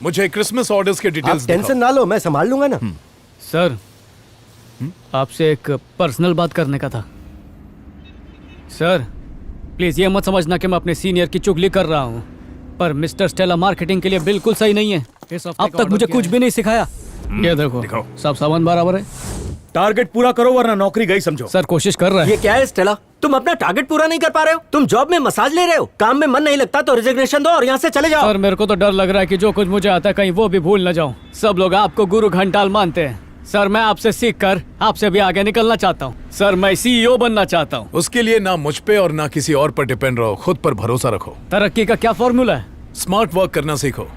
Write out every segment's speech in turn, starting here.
मुझे Christmas orders के आप डिटेल्स टेंशन ना लो, मैं संभाल लूंगा ना। सर, आपसे एक पर्सनल बात करने का था। सर, प्लीज ये मत समझना कि मैं अपने सीनियर की चुगली कर रहा हूँ, पर मिस्टर स्टेला मार्केटिंग के लिए बिल्कुल सही नहीं है। अब तक मुझे कुछ भी नहीं सिखाया। ये देखो, सब सामान बराबर है। टारगेट पूरा करो वरना नौकरी गई समझो। सर, कोशिश कर रहे हैं। ये क्या है स्टेला, तुम अपना टारगेट पूरा नहीं कर पा रहे हो? तुम जॉब में मसाज ले रहे हो, काम में मन नहीं लगता तो रिजिग्नेशन दो और यहाँ से चले जाओ। सर, मेरे को तो डर लग रहा है कि जो कुछ मुझे आता है कहीं वो भी भूल न जाऊं। सब लोग आपको गुरु घंटाल मानते हैं। सर, मैं आपसे सीख कर आपसे भी आगे निकलना चाहता हूँ। सर, मैं CEO बनना चाहता हूँ। उसके लिए ना मुझ पे और ना किसी और पर डिपेंड रहो, खुद पर भरोसा रखो। तरक्की का क्या फॉर्मूला है? स्मार्ट वर्क करना सीखो।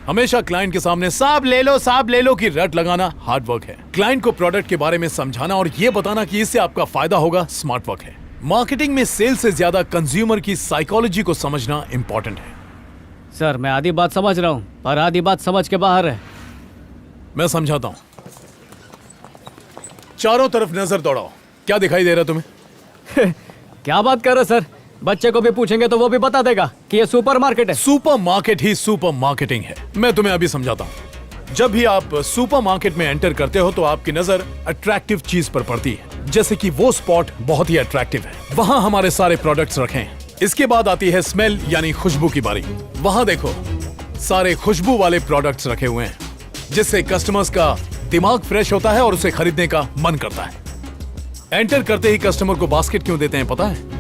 हमेशा क्लाइंट के सामने साहब ले लो की रट लगाना हार्ड वर्क है। क्लाइंट को प्रोडक्ट के बारे में समझाना और ये बताना कि इससे आपका फायदा होगा स्मार्ट वर्क है। मार्केटिंग में सेल से ज्यादा कंज्यूमर की साइकोलॉजी को समझना इंपॉर्टेंट है। सर, मैं आधी बात समझ रहा हूँ पर आधी बात समझ के बाहर है। मैं समझाता हूँ। चारों तरफ नजर दौड़ाओ, क्या दिखाई दे रहा तुम्हें? क्या बात कर रहे सर? बच्चे को भी पूछेंगे तो वो भी बता देगा कि ये सुपरमार्केट है। सुपरमार्केट ही सुपर मार्केटिंग है। मैं तुम्हें अभी समझाता हूँ। जब भी आप सुपरमार्केट में एंटर करते हो तो आपकी नजर अट्रैक्टिव चीज पर पड़ती है, जैसे कि वो स्पॉट बहुत ही अट्रैक्टिव है, वहां हमारे सारे प्रोडक्ट्स रखे हैं। इसके बाद आती है स्मेल यानी खुशबू की बारी। वहां देखो, सारे खुशबू वाले प्रोडक्ट्स रखे हुए हैं, जिससे कस्टमर्स का दिमाग फ्रेश होता है और उसे खरीदने का मन करता है। एंटर करते ही कस्टमर को बास्केट क्यों देते हैं पता है?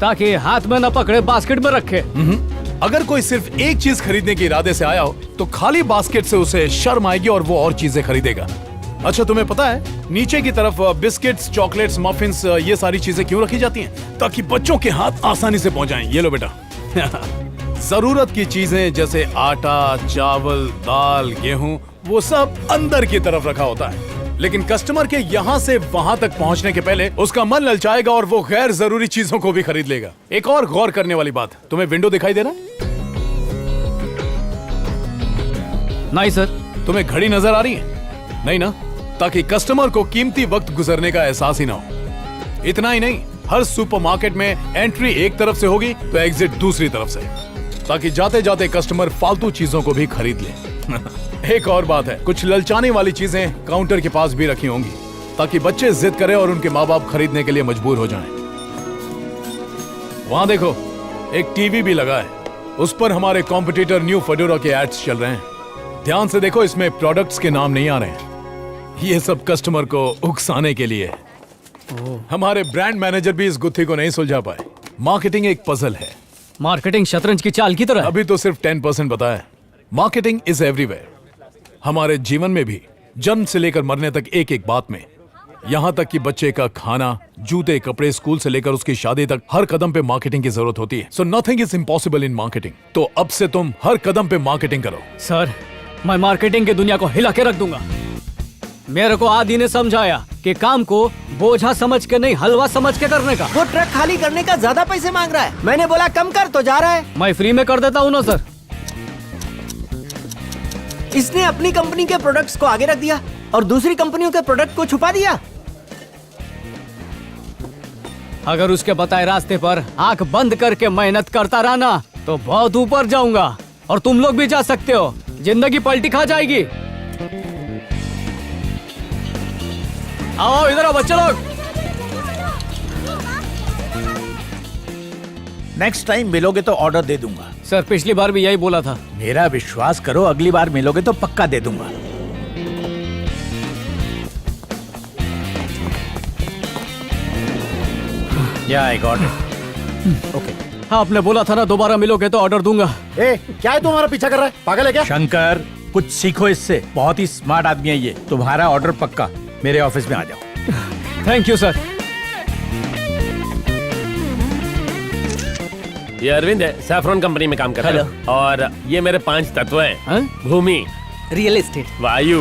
ताकि हाथ में न पकड़े, बास्केट में रखे। अगर कोई सिर्फ एक चीज खरीदने के इरादे से आया हो तो खाली बास्केट से उसे शर्म आएगी और वो और चीजें खरीदेगा। अच्छा, तुम्हें पता है नीचे की तरफ बिस्किट्स, चॉकलेट्स, मफिन्स, ये सारी चीजें क्यों रखी जाती हैं? ताकि बच्चों के हाथ आसानी से पहुंच जाएं। ये लो बेटा। जरूरत की चीजें जैसे आटा, चावल, दाल, गेहूं, वो सब अंदर की तरफ रखा होता है, लेकिन कस्टमर के यहाँ से वहां तक पहुंचने के पहले उसका मन ललचाएगा और वो गैर जरूरी चीजों को भी खरीद लेगा। एक और गौर करने वाली बात, तुम्हें विंडो दिखाई दे रहा है? नहीं सर। तुम्हें घड़ी नजर आ रही है? नहीं ना? ताकि कस्टमर को कीमती वक्त गुजरने का एहसास ही ना हो। इतना ही नहीं, हर सुपरमार्केट में एंट्री एक तरफ से होगी तो एग्जिट दूसरी तरफ से, ताकि जाते जाते कस्टमर फालतू चीजों को भी खरीद ले। एक और बात है, कुछ ललचाने वाली चीजें काउंटर के पास भी रखी होंगी, ताकि बच्चे जिद करें और उनके माँ बाप खरीदने के लिए मजबूर हो जाएं। वहां देखो, एक टीवी भी लगा है, उस पर हमारे कॉम्पिटिटर न्यू फेडोरा के एड्स चल रहे हैं। ध्यान से देखो, इसमें प्रोडक्ट्स के नाम नहीं आ रहे हैं। ये सब कस्टमर को उकसाने के लिए। हमारे ब्रांड मैनेजर भी इस गुत्थी को नहीं सुलझा पाए। मार्केटिंग एक पजल है। मार्केटिंग शतरंज की चाल की तरह। अभी तो सिर्फ 10% बताया। Marketing is everywhere. हमारे जीवन में भी, जन्म से लेकर मरने तक, एक एक बात में, यहाँ तक कि बच्चे का खाना, जूते, कपड़े, स्कूल से लेकर उसकी शादी तक, हर कदम पे मार्केटिंग की जरूरत होती है। So nothing is impossible in marketing. तो अब से तुम हर कदम पे मार्केटिंग करो। सर, मैं मार्केटिंग की दुनिया को हिला के रख दूंगा। मेरे को आदि ने समझाया कि काम को बोझा समझ के नहीं, हलवा समझ के करने का। वो ट्रक खाली करने का ज्यादा पैसे मांग रहा है। मैंने बोला कम कर तो जा रहा है। मैं फ्री में कर देता हूँ ना सर। इसने अपनी कंपनी के प्रोडक्ट्स को आगे रख दिया और दूसरी कंपनियों के प्रोडक्ट को छुपा दिया। अगर उसके बताए रास्ते पर आंख बंद करके मेहनत करता रहा ना तो बहुत ऊपर जाऊंगा, और तुम लोग भी जा सकते हो। जिंदगी पलटी खा जाएगी। आओ इधर आओ बच्चे लोग। नेक्स्ट टाइम मिलोगे तो ऑर्डर दे दूंगा। सर, पिछली बार भी यही बोला था। मेरा विश्वास करो, अगली बार मिलोगे तो पक्का दे दूंगा। या आई गॉट इट। ओके। आपने बोला था ना दोबारा मिलोगे तो ऑर्डर दूंगा। ए, क्या है तुम्हारा पीछा कर रहा है? पागल है क्या? शंकर, कुछ सीखो इससे। बहुत ही स्मार्ट आदमी है ये। तुम्हारा ऑर्डर पक्का। मेरे ऑफिस में आ जाओ। Thank you sir. ये अरविंद है, सैफरॉन कंपनी में काम करता है। और ये मेरे 5 तत्व हैं। भूमि, रियल एस्टेट, वायु,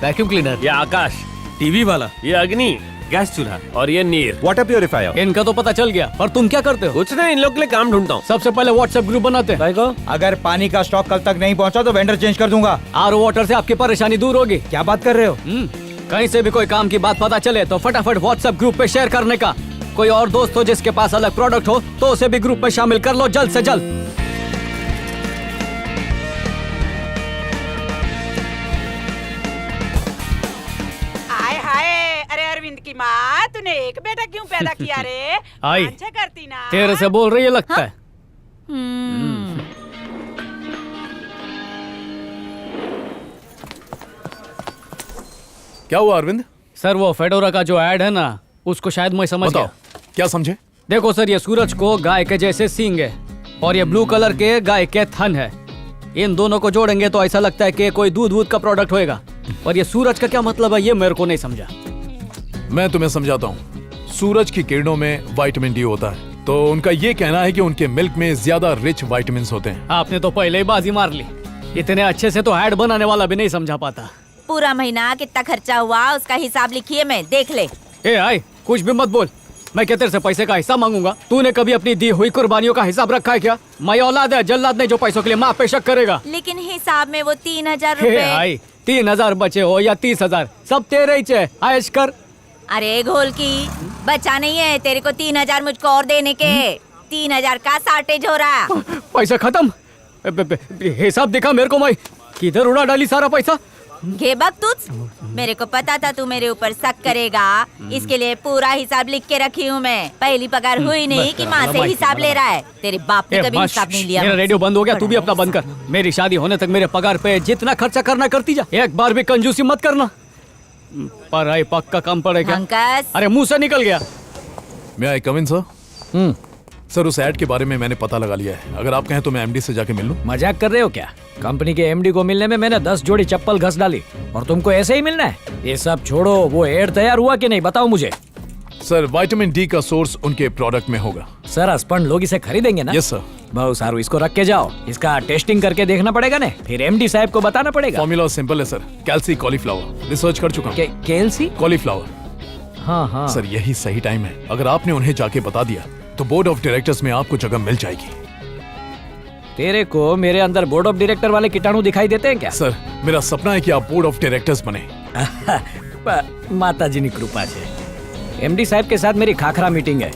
वैक्यूम क्लीनर, ये आकाश, टीवी वाला, ये अग्नि, गैस चूल्हा, और ये नीर, वाटर प्योरीफायर। इनका तो पता चल गया। पर तुम क्या करते हो? कुछ नहीं, इन लोग के लिए काम ढूंढता हूँ। सबसे पहले व्हाट्सएप ग्रुप बनाते हैं। अगर पानी का स्टॉक कल तक नहीं पहुंचा तो वेंडर चेंज कर दूंगा। आरओ वाटर से आपकी परेशानी दूर होगी। क्या बात कर रहे हो? कहीं से भी कोई काम की बात पता चले तो फटाफट व्हाट्सएप ग्रुप पे शेयर करने का। कोई और दोस्त हो जिसके पास अलग प्रोडक्ट हो तो उसे भी ग्रुप में शामिल कर लो जल्द से जल्द। की माँ, तूने एक बेटा क्यों पैदा किया रे? आई। अच्छा करती ना। तेरे से बोल रही है लगता है। क्या हुआ अरविंद? सर वो फेडोरा का जो ऐड है ना, उसको शायद मैं समझ बताओ गया। क्या समझे? देखो सर, ये सूरज को गाय के जैसे सींग है और ये ब्लू कलर के गाय के थन है। इन दोनों को जोड़ेंगे तो ऐसा लगता है कि कोई दूध का प्रोडक्ट होएगा। और ये सूरज का क्या मतलब है, ये मेरे को नहीं समझा। मैं तुम्हें समझाता हूँ। सूरज की किरणों में विटामिन डी होता है, तो उनका ये कहना है कि उनके मिल्क में ज्यादा रिच विटामिन होते हैं। आपने तो पहले ही बाजी मार ली। इतने अच्छे से तो ऐड बनाने वाला भी नहीं समझा पाता। पूरा महीना कितना खर्चा हुआ उसका हिसाब लिखिए, मैं देख ले। ए आई, कुछ भी मत बोल। मैं क्या तेरे से पैसे का हिसाब मांगूंगा? तूने कभी अपनी दी हुई कुर्बानियों का हिसाब रखा है क्या? मैं औलाद है, जल्लाद नहीं जो पैसों के लिए माँ पे शक करेगा। लेकिन हिसाब में वो 3000 हे रुपए। आई, 3000 बचे हो या 30,000, सब तेरे ही चे। आयश कर। अरे घोल की बचा नहीं है तेरे को 3000 मुझको और देने के। 3000 का शॉर्टेज हो रहा। पैसा खत्म। हिसाब दिखा मेरे को, मैं किधर उड़ा डाली सारा पैसा। घे बकतूस, मेरे को पता था तू मेरे ऊपर शक करेगा, इसके लिए पूरा हिसाब लिख के रखी हूँ मैं। पहली पगार हुई नहीं कि माँ से हिसाब ले रहा है। तेरे बाप ने कभी हिसाब नहीं लिया। मेरा रेडियो बंद हो गया, तू भी अपना बंद कर। मेरी शादी होने तक मेरे पगार पे जितना खर्चा करना करती जा, एक बार भी कंजूसी मत करना। पर आई पक्का कम पड़ेगा। अंकस, अरे मुंह से निकल गया। मैं I come in sir? Sir उस ऐड के बारे में मैंने पता लगा लिया है। अगर आप कहें तो मैं एमडी से जाके मिल लूं। मजाक कर रहे हो क्या? कंपनी के एमडी को मिलने में मैंने 10 जोड़ी चप्पल घस डाली और तुमको ऐसे ही मिलना है? ये सब छोड़ो, वो एड तैयार हुआ कि नहीं बताओ मुझे। सर विटामिन डी का सोर्स उनके प्रोडक्ट में होगा। सर अस्पन लोग इसे खरीदेंगे ना? Yes sir. बहुत सारू, इसको रख के जाओ। इसका टेस्टिंग करके देखना पड़ेगा ना, फिर एमडी साहब को बताना पड़ेगा। फॉर्मूला सिंपल है सर, कैल्सी कॉलीफ्लावर। रिसर्च कर चुका हूँ। कैल्सी कॉलीफ्लावर। हाँ हाँ सर यही सही टाइम है। अगर आपने उन्हें जाके बता दिया तो बोर्ड ऑफ डायरेक्टर्स में आपको जगह मिल जाएगी। तेरे को मेरे अंदर बोर्ड ऑफ डायरेक्टर वाले कीटाणु दिखाई देते हैं क्या? सर मेरा सपना है कि आप बोर्ड ऑफ डायरेक्टर्स बने। माताजी ની કૃપા છે। एमडी साहब के साथ मेरी खाखरा मीटिंग है।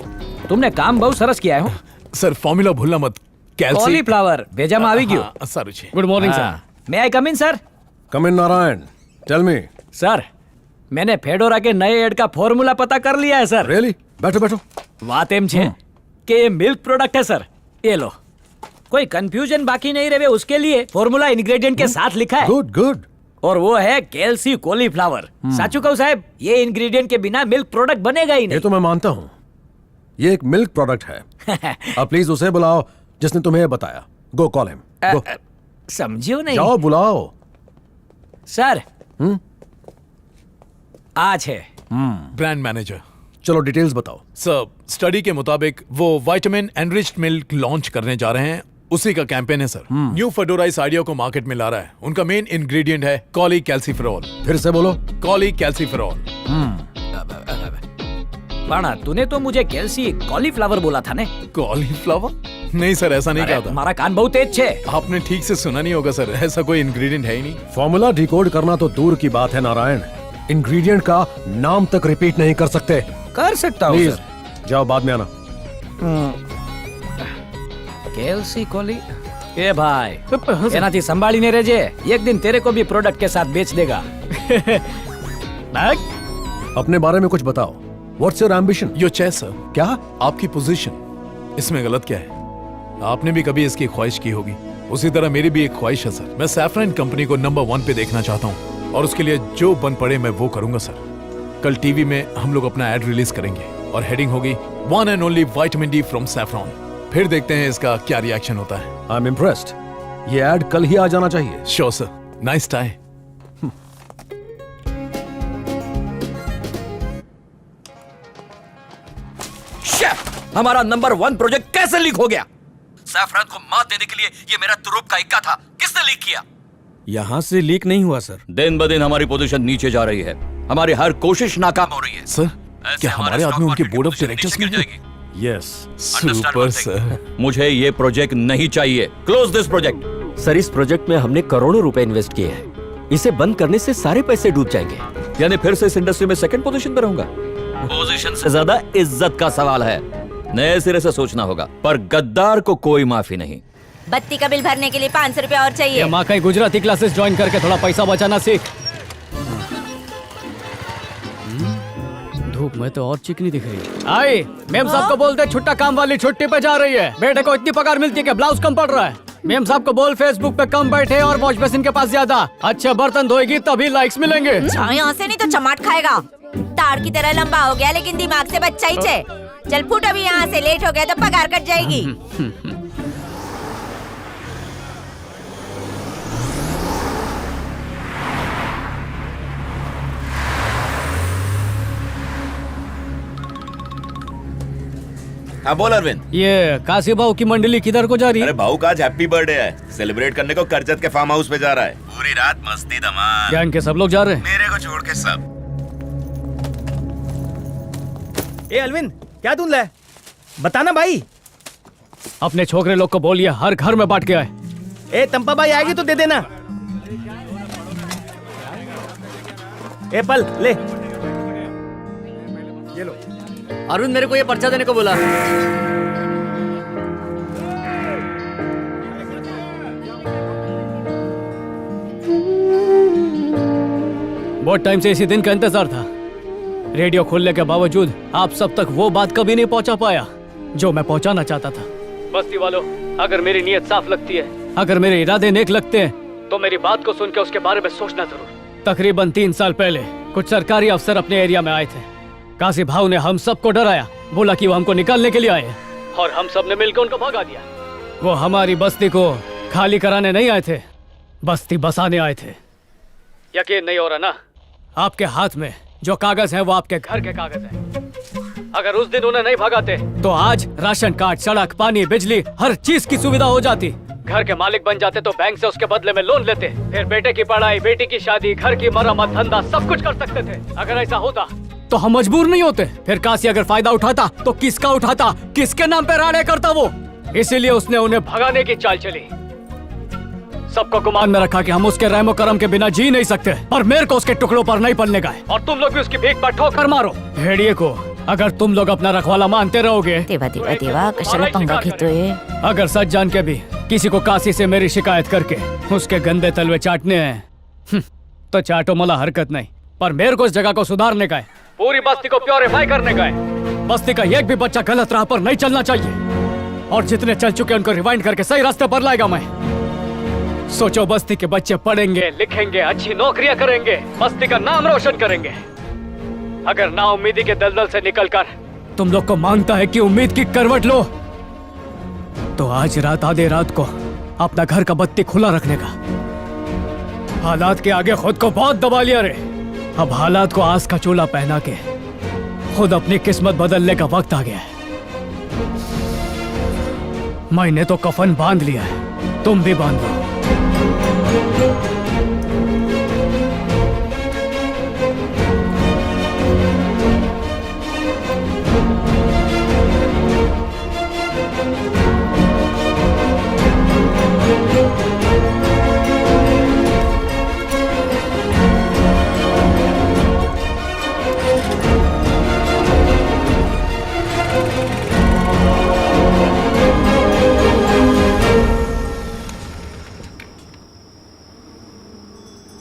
तुमने काम बहुत सरस किया है हो। सर फॉर्मूला भूलना मत। कैल्सी कॉलीफ्लावर भेजाમાં આવી ગયું। Sir Ruchi. Good morning sir. मैं I come in sir? Come in Narayan, tell me. Sir मैंने फेडोरा के नए एड का फॉर्मूला पता कर लिया है सर। रियली? बैठो बैठो। बात एम छे कि ये मिल्क प्रोडक्ट है सर। ये लो, कोई कंफ्यूजन बाकी नहीं रहे उसके लिए फॉर्मूला इंग्रेडिएंट के साथ लिखा है। Good good. और वो है कैल्सी कॉलीफ्लावर। साचू कहूं साहब, ये इंग्रेडिएंट के बिना मिल्क प्रोडक्ट बनेगा ही ये नहीं। तो मैं मानता हूँ, ये एक मिल्क प्रोडक्ट है। अब प्लीज उसे बुलाओ जिसने तुम्हें बताया। गो कॉल हिम। गो। समझियो नहीं? जाओ बुलाओ। सर आज है ब्रांड मैनेजर। चलो डिटेल्स बताओ। सर स्टडी के मुताबिक वो विटामिन एनरिच्ड मिल्क लॉन्च करने जा रहे हैं, उसी का कैंपेन है सर। न्यू फेडोरा इस आइडिया को मार्केट में ला रहा है। उनका मेन इंग्रेडिएंट है कॉली कैल्सीफेरॉल। फिर से बोलो। कॉली कैल्सीफेरॉल। बाणा, तूने तो मुझे कैल्सी कॉलीफ्लावर बोला था ने? कॉलीफ्लावर? नहीं सर, ऐसा नहीं अरे, कहा था। तुम्हारा कान बहुत तेज छे। आपने ठीक से सुना नहीं होगा सर, ऐसा कोई इंग्रेडिएंट है ही नहीं। फॉर्मूला डिकोड करना तो दूर की बात है नारायण, इंग्रेडिएंट का नाम तक रिपीट नहीं कर सकते। कर सकता हूँ प्लीज सर। जाओ, बाद में आना। कैल्सी कोली। ए भाई, एनाથી સંભાળીને રહેજે, एक दिन तेरे को भी प्रोडक्ट के साथ बेच देगा। अपने बारे में कुछ बताओ। What's your ambition? यो चेस सर। क्या? आपकी पोजीशन इसमें गलत क्या है? आपने भी कभी इसकी ख्वाहिश की होगी, उसी तरह मेरी भी एक ख्वाहिश है सर। मैं सैफरन कंपनी को नंबर 1 पे देखना चाहता हूँ और उसके लिए जो बन पड़े मैं वो करूंगा सर। कल टीवी में हम लोग अपना एड रिलीज करेंगे और हेडिंग होगी one and only vitamin D from saffron. फिर देखते हैं इसका क्या रिएक्शन होता है। I am impressed. ये एड कल ही आ जाना चाहिए। Sure sir. Nice tie. हमारा नंबर 1 प्रोजेक्ट कैसे लीक हो गया? सैफरन को मात देने के लिए ये मेरा तुरुप का इक्का था। किसने लीक किया? यहाँ से लीक नहीं हुआ सर। दिन ब दिन हमारी पोजीशन नीचे जा रही है, हमारी हर कोशिश नाकाम हो रही है। सर क्या हमारे आदमी उनके बोर्ड ऑफ डायरेक्टर्स में हैं? यस। Super sir. मुझे ये प्रोजेक्ट नहीं चाहिए। Close this project. सर इस प्रोजेक्ट में हमने करोड़ों रुपए इन्वेस्ट किए हैं, इसे बंद करने से सारे पैसे डूब जाएंगे। यानी फिर से इस इंडस्ट्री में सेकंड पोजीशन पर रहूंगा? पोजीशन से ज्यादा इज्जत का सवाल है। नए सिरे से सोचना होगा, पर गद्दार को कोई माफी नहीं। बत्ती का बिल भरने के लिए 500 रुपया और ये चाहिए। माँ का गुजराती क्लासेस ज्वाइन करके थोड़ा पैसा बचाना सीख। धूप में तो और चिकनी दिख रही है। आई मेम साहब को बोलते छुट्टा काम वाली छुट्टी पे जा रही है। बेटे को इतनी पगार मिलती है कि ब्लाउज कम पड़ रहा है। मेम साहब को बोल फेसबुक पे कम बैठे और वॉश बेसिन के पास ज्यादा। अच्छे बर्तन धोएगी तभी लाइक्स मिलेंगे। यहाँ से नहीं तो चमाट खाएगा। तार की तरह लंबा हो गया लेकिन दिमाग से बच्चा ही छे। चल फुट अभी यहाँ से, लेट हो गया तो पगार कट जाएगी। हाँ बोल अरविंद। ये काशी बाबू की मंडली किधर को जा रही है? अरे भाऊ का आज हैप्पी बर्थडे है, सेलिब्रेट करने को करजत के फार्म हाउस पे जा रहा है। पूरी रात मस्ती धमाल। क्या इनके सब लोग जा रहे हैं? मेरे को छोड़ के सब। ए अरविंद, क्या धुंधला है? बताना भाई। अपने छोकरे लोग को बोलिए हर घर में बांट के आए। ए तंपा भाई आएगी तो दे देना। ए पल ले। ये लो। अरुण मेरे को ये पर्चा देने को बोला। बहुत टाइम से इसी दिन का इंतजार था। रेडियो खोलने के बावजूद आप सब तक वो बात कभी नहीं पहुंचा पाया जो मैं पहुंचाना चाहता था। बस्ती वालों, अगर मेरी नीयत साफ लगती है, अगर मेरे इरादे नेक लगते हैं, तो मेरी बात को सुन के उसके बारे में सोचना जरूर। तकरीबन 3 साल पहले कुछ सरकारी अफसर अपने एरिया में आए थे। काशी भाव ने हम सबको डराया, बोला कि वो हमको निकालने के लिए आए हैं, और हम सब ने मिलकर उनको भगा दिया। वो हमारी बस्ती को खाली कराने नहीं आए थे, बस्ती बसाने आए थे। यकीन नहीं हो रहा ना? आपके हाथ में जो कागज है वो आपके घर के कागज है। अगर उस दिन उन्हें नहीं भगाते तो आज राशन कार्ड, सड़क, पानी, बिजली, हर चीज की सुविधा हो जाती। घर के मालिक बन जाते तो बैंक से उसके बदले में लोन लेते, फिर बेटे की पढ़ाई, बेटी की शादी, घर की मरम्मत, धंधा सब कुछ कर सकते थे। अगर ऐसा होता तो हम मजबूर नहीं होते। फिर काशी अगर फायदा उठाता तो किसका उठाता, किसके नाम पे राड़े करता वो? इसीलिए उसने उन्हें भगाने की चाल चली। सबको गुमान में रखा कि हम उसके रहमो करम के बिना जी नहीं सकते, और मेरे को उसके टुकड़ों पर नहीं पलने गए। और तुम लोग भी उसकी भीख पर ठोकर मारो। भेड़िए को अगर तुम लोग अपना रखवाला मानते रहोगे, देवा देवा देवा कशाला पंगा घेतोय? अगर सच जान के भी किसी को काशी से मेरी शिकायत करके उसके गंदे तलवे चाटने हैं, तो चाटो, मला हरकत नहीं। पर मेरे को इस जगह को सुधारने का है, पूरी बस्ती को प्योरीफाई करने का है। बस्ती का एक भी बच्चा गलत राह पर नहीं चलना चाहिए, और जितने चल चुके उनको रिवाइंड करके सही रास्ते पर लाएगा मैं। सोचो, बस्ती के बच्चे पढ़ेंगे, लिखेंगे, अच्छी नौकरियां करेंगे, बस्ती का नाम रोशन करेंगे। अगर ना उम्मीदी के दलदल से निकलकर तुम लोग को मानता है कि उम्मीद की करवट लो, तो आज रात आधे रात को अपना घर का बत्ती खुला रखने का। हालात के आगे खुद को बहुत दबा लिया रे। अब हालात को आस का चोला पहना के खुद अपनी किस्मत बदलने का वक्त आ गया है। मैंने तो कफन बांध लिया है, तुम भी बांध लो।